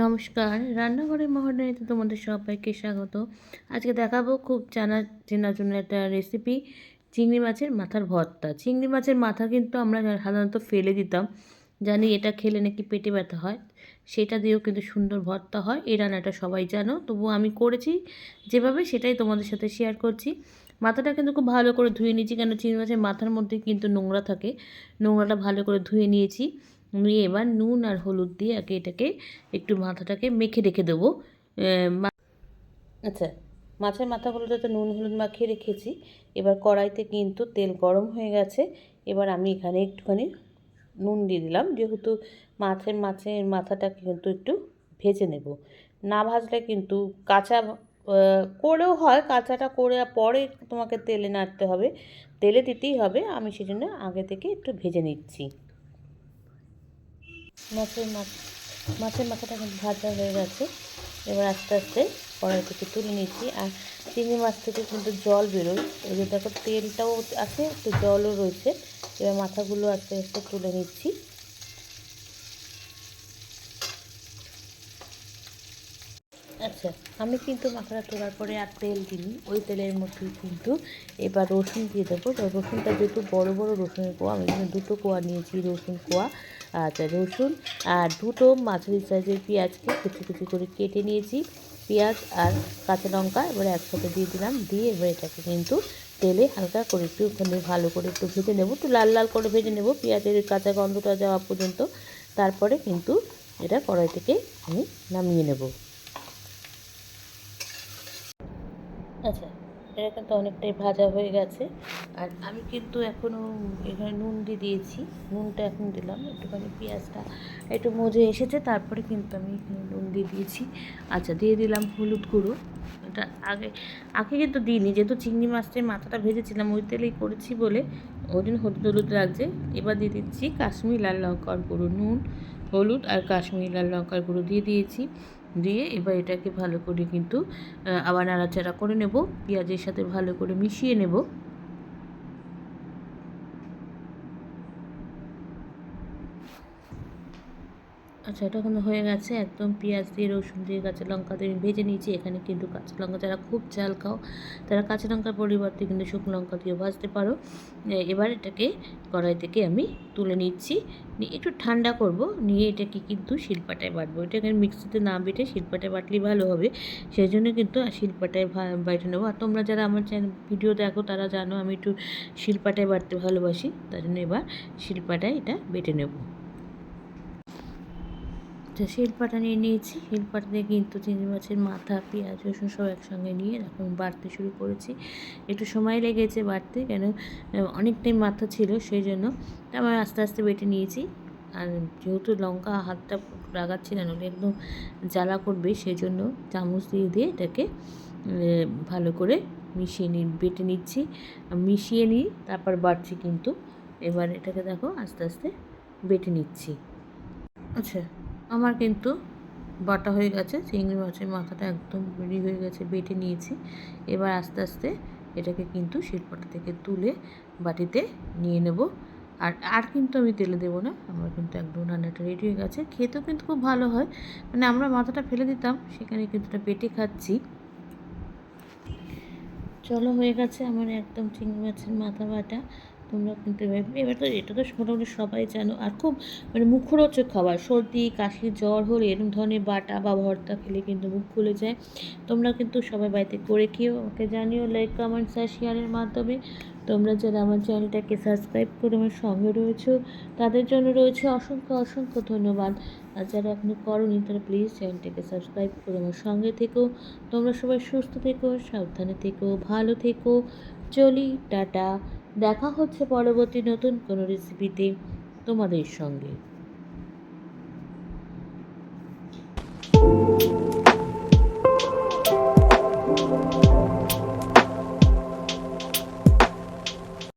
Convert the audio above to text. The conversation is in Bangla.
নমস্কার, রান্নাঘরের মহড়াতে তোমাদের সবাইকে স্বাগত। আজকে দেখাবো খুব চেনার জন্য একটা রেসিপি, চিংড়ি মাছের মাথার ভর্তা। চিংড়ি মাছের মাথা কিন্তু আমরা সাধারণত ফেলে দিতাম, জানি এটা খেলে নাকি পেটে ব্যথা হয়, সেটা দিয়েও কিন্তু সুন্দর ভর্তা হয়। এই রান্নাটা সবাই জানো, তবুও আমি করেছি যেভাবে সেটাই তোমাদের সাথে শেয়ার করছি। মাথাটা কিন্তু খুব ভালো করে ধুয়ে নিয়েছি, কেন চিংড়ি মাছের মাথার মধ্যে কিন্তু নোংরা থাকে। নোংরাটা ভালো করে ধুয়ে নিয়েছি, নিয়ে এবার নুন আর হলুদ দিয়ে এটাকে একটু মাথাটাকে মেখে রেখে দেবো। আচ্ছা, মাছের মাথাগুলোতে তো নুন হলুদ মাখিয়ে রেখেছি। এবার কড়াইতে কিন্তু তেল গরম হয়ে গেছে। এবার আমি এখানে একটুখানি নুন দিয়ে দিলাম, যেহেতু মাছের মাথাটাকে কিন্তু একটু ভেজে নেব। না ভাজলে কিন্তু কাঁচা করেও হয়, কাঁচাটা করে পরে তোমাকে তেলে নাড়তে হবে, তেলে দিতেই হবে। আমি সেজন্য আগে থেকে একটু ভেজে নিচ্ছি। মাছের মাথাটা কিন্তু ভাজা হয়ে গেছে। এবার আস্তে আস্তে কড়াই থেকে তুলে নিচ্ছি। আর চিংড়ি মাছ থেকে কিন্তু জল বেরোয়, ওই যে দেখো তেলটাও আছে, একটু জলও রয়েছে। এবার মাথাগুলো আস্তে আস্তে তুলে নিচ্ছি। আচ্ছা, আমি কিন্তু মাথাটা তোলার পরে আর তেল দিই, ওই তেলের মধ্যেই কিন্তু এবার রসুন দিয়ে দেবো। রসুনটা যেহেতু বড় বড় রসুনের কোয়া, আমি এখানে 2টো কোয়া নিয়েছি রসুন কোয়া। আচ্ছা, রসুন আর 2টো মাঝারি সাইজের পেঁয়াজকে কুচি কুচি করে কেটে নিয়েছি। পেঁয়াজ আর কাঁচা লঙ্কা এবার একসাথে দিয়ে দিলাম, দিয়ে এবার এটাকে কিন্তু তেলে হালকা করে একটুখানি ভালো করে একটু ভেজে নেব, একটু লাল লাল করে ভেজে নেব, পেঁয়াজের কাঁচা গন্ধটা যাওয়া পর্যন্ত। তারপরে কিন্তু এটা কড়াই থেকে আমি নামিয়ে নেব। আচ্ছা, এটা কিন্তু অনেকটাই ভাজা হয়ে গেছে। আর আমি কিন্তু এখনও এখানে নুন দিয়েছি, নুনটা এখন দিলাম, একটুখানি পেঁয়াজটা একটু মজে এসেছে, তারপরে কিন্তু আমি এখানে নুন দিয়েছি। আচ্ছা, দিয়ে দিলাম হলুদ গুঁড়ো। এটা আগে আগে কিন্তু দিইনি, যেহেতু চিংড়ি মাছের মাথাটা ভেজেছিলাম ওই তেলেই করেছি বলে ওই জন্য হলুদ লাগছে। এবার দিয়ে দিচ্ছি কাশ্মীরি লাল লঙ্কার গুঁড়ো, নুন হলুদ আর কাশ্মীরি লাল লঙ্কার গুঁড়ো দিয়ে দিয়েছি। দিয়ে এবার এটাকে ভালো করে কিন্তু আবার নাড়াচাড়া করে নেব, পেঁয়াজের সাথে ভালো করে মিশিয়ে নেব। আচ্ছা, এটা কিন্তু হয়ে গেছে, একদম পেঁয়াজ দিয়ে রসুন দিয়ে কাঁচা লঙ্কা দিয়ে ভেজে নিয়েছি। এখানে কিন্তু কাঁচা লঙ্কা যারা খুব ঝাল খাও তারা কাঁচা লঙ্কার পরিবর্তে কিন্তু শুকনো লঙ্কা দিয়ে ভাজতে পারো। এবার এটাকে কড়াই থেকে আমি তুলে নিচ্ছি, নিয়ে একটু ঠান্ডা করব, নিয়ে এটাকে কিন্তু শিলপাটায় বাটবো। এটাকে মিক্সিতে না বেটে শিলপাটায় বাটলেই ভালো হবে, সেই জন্য কিন্তু শিলপাটায় বেটে নেবো। আর তোমরা যারা আমার ভিডিও দেখো তারা জানো আমি একটু শিলপাটায় বাটতে ভালোবাসি, তাই জন্য এবার শিলপাটায় এটা বেটে নেব। শিলপাটা নিয়ে নিয়েছি, শিলপাটা দিয়ে কিন্তু চিংড়ি মাছের মাথা পেঁয়াজ রসুন সব একসঙ্গে নিয়ে এখন বাটতে শুরু করেছি। একটু সময় লেগেছে বাটতে, কেন অনেকটাই মাথা ছিল, সেই জন্য আমার আস্তে আস্তে বেটে নিয়েছি। আর যেহেতু লঙ্কা হাতটা লাগাচ্ছি না, নইলে একদম জ্বালা করবে, সেই জন্য চামচ দিয়ে এটাকে ভালো করে বেটে নিচ্ছি, মিশিয়ে নিই, তারপর বাটছি কিন্তু। এবার এটাকে দেখো আস্তে আস্তে বেটে নিচ্ছি। আচ্ছা, আমার কিন্তু বাটা হয়ে গেছে, চিংড়ি মাছের মাথাটা একদম রেডি হয়ে গেছে, বেটে নিয়েছি। এবার আস্তে আস্তে এটাকে কিন্তু শিলপাটা থেকে তুলে বাটিতে নিয়ে নেব। আর কিন্তু আমি তেলে দেবো না, আমার কিন্তু একদম রান্নাটা রেডি হয়ে গেছে। খেতেও কিন্তু খুব ভালো হয়, মানে আমরা মাথাটা ফেলে দিতাম, সেখানে কিন্তু এটা বেটে খাচ্ছি। চলো, হয়ে গেছে আমার একদম চিংড়ি মাছের মাথা বাটা। তোমরা কিন্তু এবার তো এটা তো মোটামুটি সবাই জানো, আর খুব মানে মুখরোচক খাবার। সর্দি কাশি জ্বর হলে এরকম ধরনের বাটা বা ভর্তা খেলে কিন্তু মুখ খুলে যায়। তোমরা কিন্তু সবাই বাড়িতে করে খেও, ওকে জানিও লাইক কমেন্টস আর শেয়ারের মাধ্যমে। তোমরা যারা আমার চ্যানেলটাকে সাবস্ক্রাইব করে আমার সঙ্গে রয়েছো তাদের জন্য রয়েছে অসংখ্য অসংখ্য ধন্যবাদ। আর যারা এখনও করোনি তারা প্লিজ চ্যানেলটাকে সাবস্ক্রাইব করে আমার সঙ্গে থেকো। তোমরা সবাই সুস্থ থেকো, সাবধানে থেকো, ভালো থেকো। চলি, টাটা। দেখা হচ্ছে পরবর্তী নতুন কোনো রেসিপিতে তোমাদের সঙ্গে।